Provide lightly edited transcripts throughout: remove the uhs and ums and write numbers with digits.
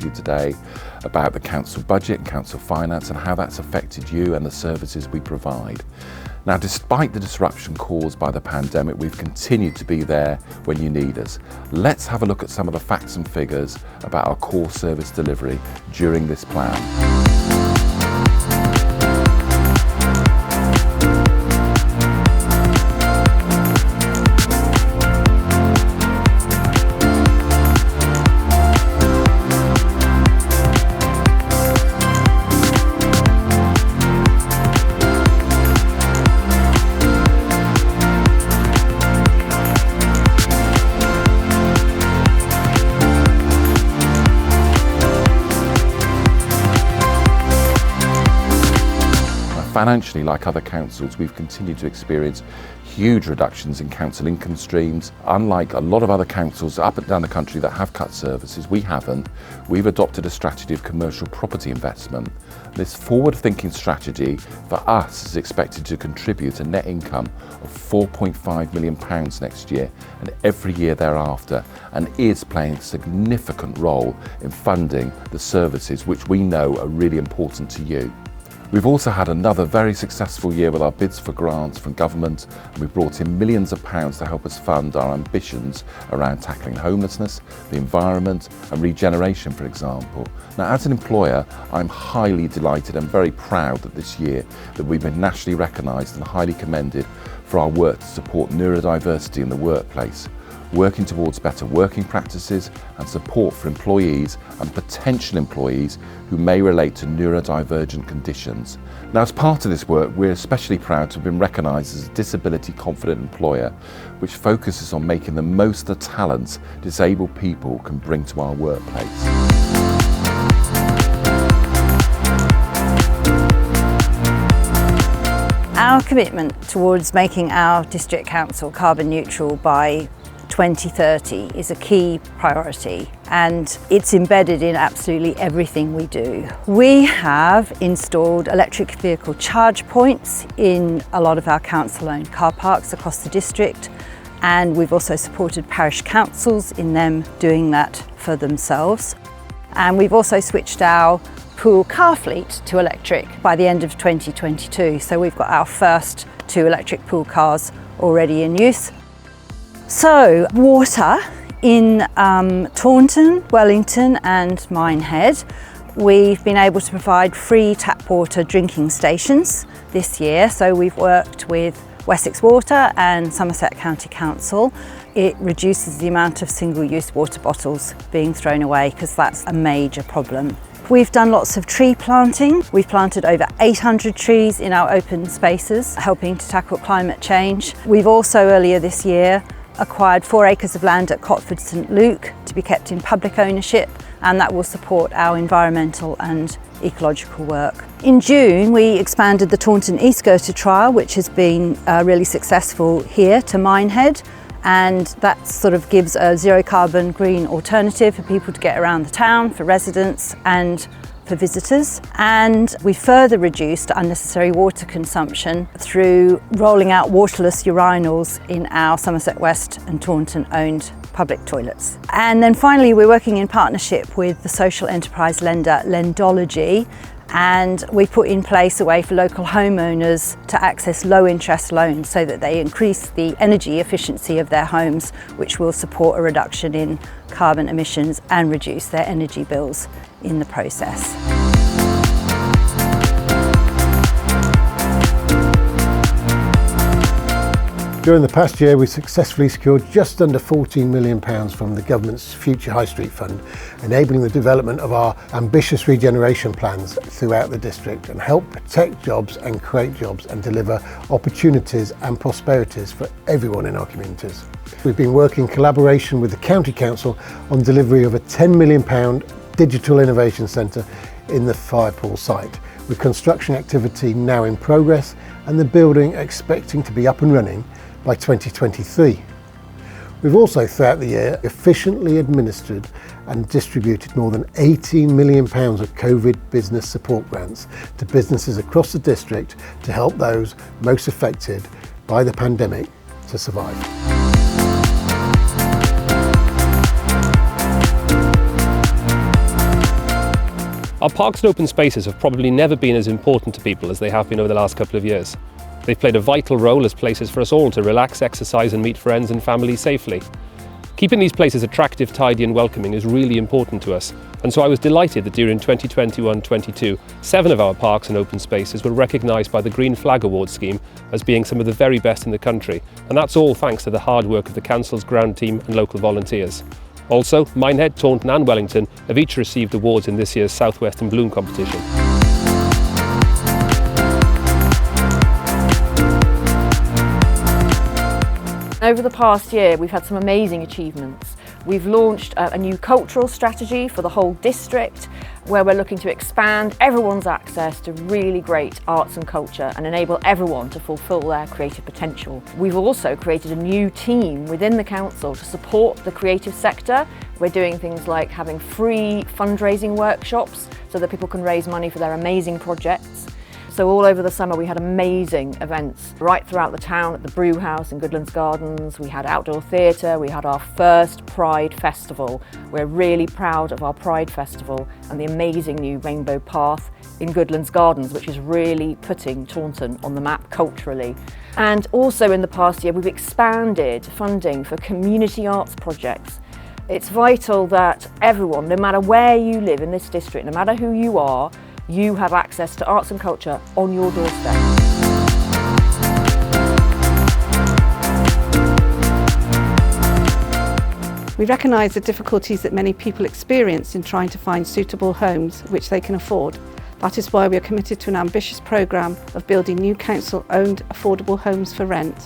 to you today about the council budget and council finance and how that's affected you and the services we provide. Now, despite the disruption caused by the pandemic, we've continued to be there when you need us. Let's have a look at some of the facts and figures about our core service delivery during this plan. Financially, like other councils, we've continued to experience huge reductions in council income streams. Unlike a lot of other councils up and down the country that have cut services, we haven't. We've adopted a strategy of commercial property investment. This forward-thinking strategy for us is expected to contribute a net income of £4.5 million next year and every year thereafter, and is playing a significant role in funding the services which we know are really important to you. We've also had another very successful year with our bids for grants from government, and we've brought in millions of pounds to help us fund our ambitions around tackling homelessness, the environment and regeneration, for example. Now, as an employer, I'm highly delighted and very proud that this year that we've been nationally recognised and highly commended for our work to support neurodiversity in the workplace, working towards better working practices and support for employees and potential employees who may relate to neurodivergent conditions. Now, as part of this work, we're especially proud to have been recognised as a disability confident employer, which focuses on making the most of the talents disabled people can bring to our workplace. Our commitment towards making our district council carbon neutral by 2030 is a key priority, and it's embedded in absolutely everything we do. We have installed electric vehicle charge points in a lot of our council-owned car parks across the district, and we've also supported parish councils in them doing that for themselves. And we've also switched our pool car fleet to electric by the end of 2022, so we've got our first 2 electric pool cars already in use. So, water in Taunton, Wellington and Minehead, we've been able to provide free tap water drinking stations this year. So we've worked with Wessex Water and Somerset County Council. It reduces the amount of single-use water bottles being thrown away, because that's a major problem. We've done lots of tree planting. We've planted over 800 trees in our open spaces, helping to tackle climate change. We've also, earlier this year, acquired 4 acres of land at Cotford St Luke to be kept in public ownership, and that will support our environmental and ecological work. In June, we expanded the Taunton East Girder trial, which has been really successful here, to Minehead, and that sort of gives a zero carbon green alternative for people to get around the town, for residents and for visitors. And we further reduced unnecessary water consumption through rolling out waterless urinals in our Somerset West and Taunton owned public toilets. And then finally, we're working in partnership with the social enterprise lender Lendology, and we put in place a way for local homeowners to access low interest loans so that they increase the energy efficiency of their homes, which will support a reduction in carbon emissions and reduce their energy bills in the process. During the past year, we successfully secured just under £14 million from the government's Future High Street Fund, enabling the development of our ambitious regeneration plans throughout the district and help protect jobs and create jobs and deliver opportunities and prosperities for everyone in our communities. We've been working in collaboration with the County Council on delivery of a £10 million digital innovation centre in the Firepool site, with construction activity now in progress and the building expecting to be up and running by 2023. We've also, throughout the year, efficiently administered and distributed more than £18 million of COVID business support grants to businesses across the district to help those most affected by the pandemic to survive. Our parks and open spaces have probably never been as important to people as they have been over the last couple of years. They've played a vital role as places for us all to relax, exercise and meet friends and family safely. Keeping these places attractive, tidy and welcoming is really important to us, and so I was delighted that during 2021-22, 7 of our parks and open spaces were recognised by the Green Flag Award scheme as being some of the very best in the country, and that's all thanks to the hard work of the Council's ground team and local volunteers. Also, Minehead, Taunton and Wellington have each received awards in this year's South West and Bloom competition. Over the past year, we've had some amazing achievements. We've launched a new cultural strategy for the whole district, where we're looking to expand everyone's access to really great arts and culture and enable everyone to fulfil their creative potential. We've also created a new team within the council to support the creative sector. We're doing things like having free fundraising workshops so that people can raise money for their amazing projects. So all over the summer we had amazing events right throughout the town at the Brew House in Goodlands Gardens. We had outdoor theatre, we had our first Pride Festival. We're really proud of our Pride Festival and the amazing new Rainbow Path in Goodlands Gardens, which is really putting Taunton on the map culturally. And also in the past year we've expanded funding for community arts projects. It's vital that everyone, no matter where you live in this district, no matter who you are, you have access to arts and culture on your doorstep. We recognise the difficulties that many people experience in trying to find suitable homes which they can afford. That is why we are committed to an ambitious programme of building new council-owned affordable homes for rent.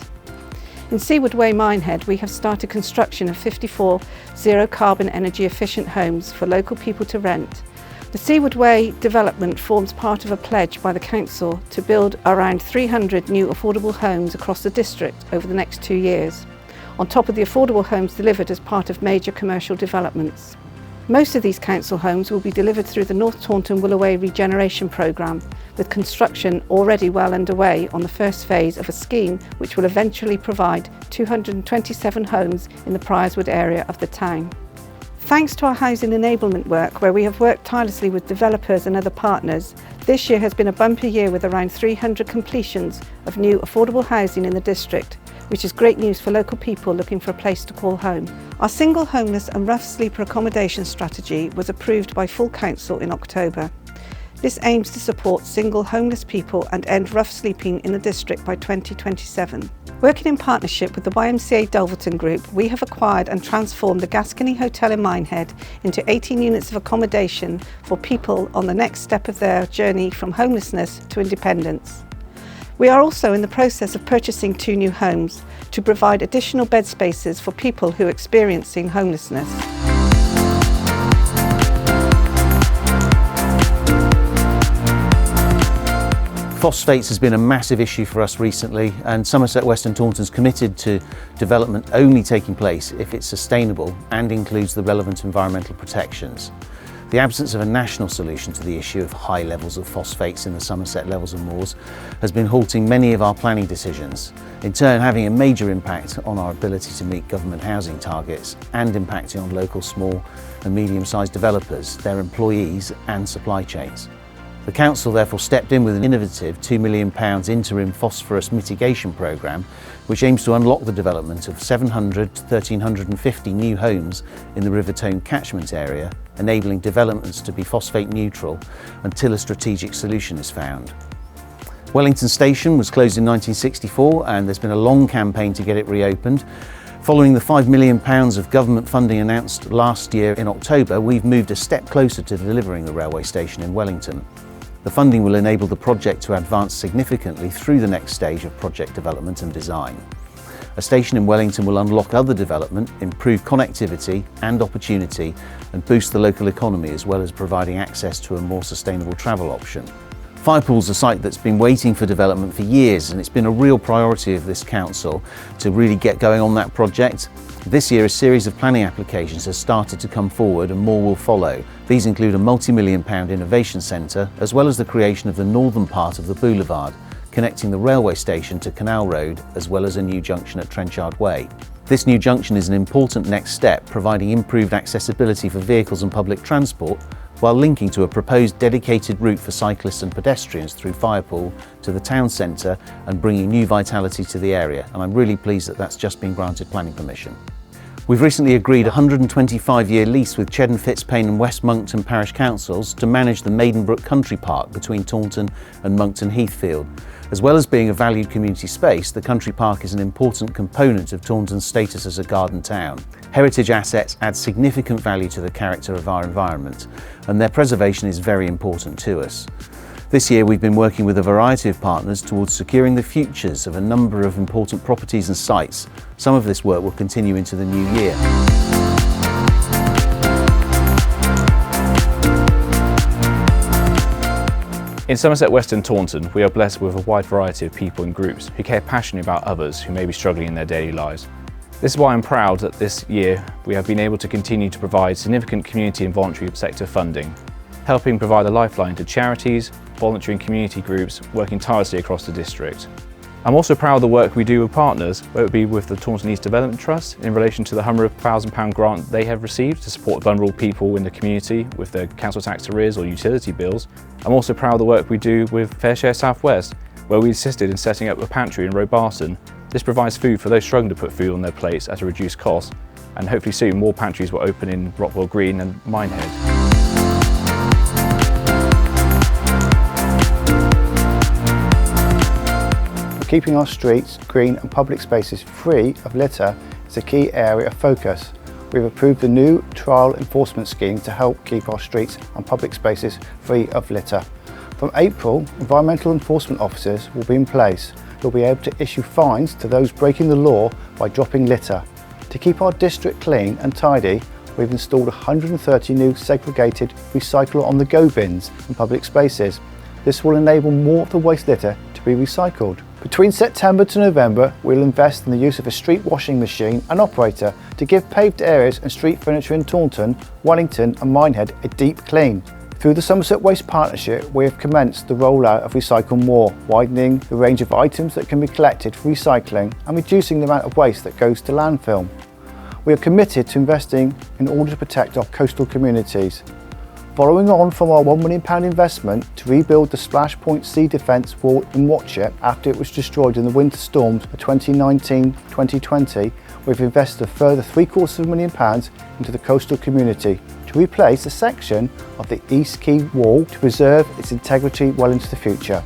In Seaward Way, Minehead, we have started construction of 54 zero-carbon energy efficient homes for local people to rent. The Seaward Way development forms part of a pledge by the Council to build around 300 new affordable homes across the district over the next 2 years, on top of the affordable homes delivered as part of major commercial developments. Most of these council homes will be delivered through the North Taunton Willoway regeneration programme, with construction already well underway on the first phase of a scheme which will eventually provide 227 homes in the Priorswood area of the town. Thanks to our housing enablement work, where we have worked tirelessly with developers and other partners, this year has been a bumper year with around 300 completions of new affordable housing in the district, which is great news for local people looking for a place to call home. Our single homeless and rough sleeper accommodation strategy was approved by full council in October. This aims to support single homeless people and end rough sleeping in the district by 2027. Working in partnership with the YMCA Dulverton Group, we have acquired and transformed the Gascony Hotel in Minehead into 18 units of accommodation for people on the next step of their journey from homelessness to independence. We are also in the process of purchasing 2 new homes to provide additional bed spaces for people who are experiencing homelessness. Phosphates has been a massive issue for us recently, and Somerset West and Taunton's committed to development only taking place if it's sustainable and includes the relevant environmental protections. The absence of a national solution to the issue of high levels of phosphates in the Somerset levels and moors has been halting many of our planning decisions, in turn having a major impact on our ability to meet government housing targets and impacting on local small and medium-sized developers, their employees and supply chains. The Council therefore stepped in with an innovative £2 million interim phosphorus mitigation programme, which aims to unlock the development of 700 to 1,350 new homes in the River Tone catchment area, enabling developments to be phosphate neutral until a strategic solution is found. Wellington Station was closed in 1964, and there's been a long campaign to get it reopened. Following the £5 million of government funding announced last year in October, we've moved a step closer to delivering the railway station in Wellington. The funding will enable the project to advance significantly through the next stage of project development and design. A station in Wellington will unlock other development, improve connectivity and opportunity, and boost the local economy, as well as providing access to a more sustainable travel option. Firepool's a site that's been waiting for development for years, and it's been a real priority of this council to really get going on that project. This year a series of planning applications has started to come forward, and more will follow. These include a multi-million pound innovation centre, as well as the creation of the northern part of the boulevard, connecting the railway station to Canal Road, as well as a new junction at Trenchard Way. This new junction is an important next step, providing improved accessibility for vehicles and public transport, while linking to a proposed dedicated route for cyclists and pedestrians through Firepool to the town centre and bringing new vitality to the area, and I'm really pleased that that's just been granted planning permission. We've recently agreed a 125-year lease with Chedden Fitzpaine and West Monkton Parish Councils to manage the Maidenbrook Country Park between Taunton and Monkton Heathfield. As well as being a valued community space, the country park is an important component of Taunton's status as a garden town. Heritage assets add significant value to the character of our environment, and their preservation is very important to us. This year we've been working with a variety of partners towards securing the futures of a number of important properties and sites. Some of this work will continue into the new year. In Somerset West and Taunton, we are blessed with a wide variety of people and groups who care passionately about others who may be struggling in their daily lives. This is why I'm proud that this year we have been able to continue to provide significant community and voluntary sector funding, helping provide a lifeline to charities, voluntary and community groups working tirelessly across the district. I'm also proud of the work we do with partners, whether it be with the Taunton East Development Trust in relation to the £100,000 grant they have received to support vulnerable people in the community with their council tax arrears or utility bills. I'm also proud of the work we do with Fair Share South West, where we assisted in setting up a pantry in Robarton. This provides food for those struggling to put food on their plates at a reduced cost, and hopefully soon more pantries will open in Rockwell Green and Minehead. Keeping our streets, green and public spaces free of litter is a key area of focus. We've approved a new trial enforcement scheme to help keep our streets and public spaces free of litter. From April, environmental enforcement officers will be in place who will be able to issue fines to those breaking the law by dropping litter. To keep our district clean and tidy, we've installed 130 new segregated recycle on the go bins in public spaces. This will enable more of the waste litter to be recycled. Between September to November, we'll invest in the use of a street washing machine and operator to give paved areas and street furniture in Taunton, Wellington and Minehead a deep clean. Through the Somerset Waste Partnership, we have commenced the rollout of Recycle More, widening the range of items that can be collected for recycling and reducing the amount of waste that goes to landfill. We are committed to investing in order to protect our coastal communities. Following on from our £1 million investment to rebuild the Splash Point Sea Defence Wall in Watchet after it was destroyed in the winter storms of 2019-2020, we've invested a further £750,000 into the coastal community to replace a section of the East Quay Wall to preserve its integrity well into the future.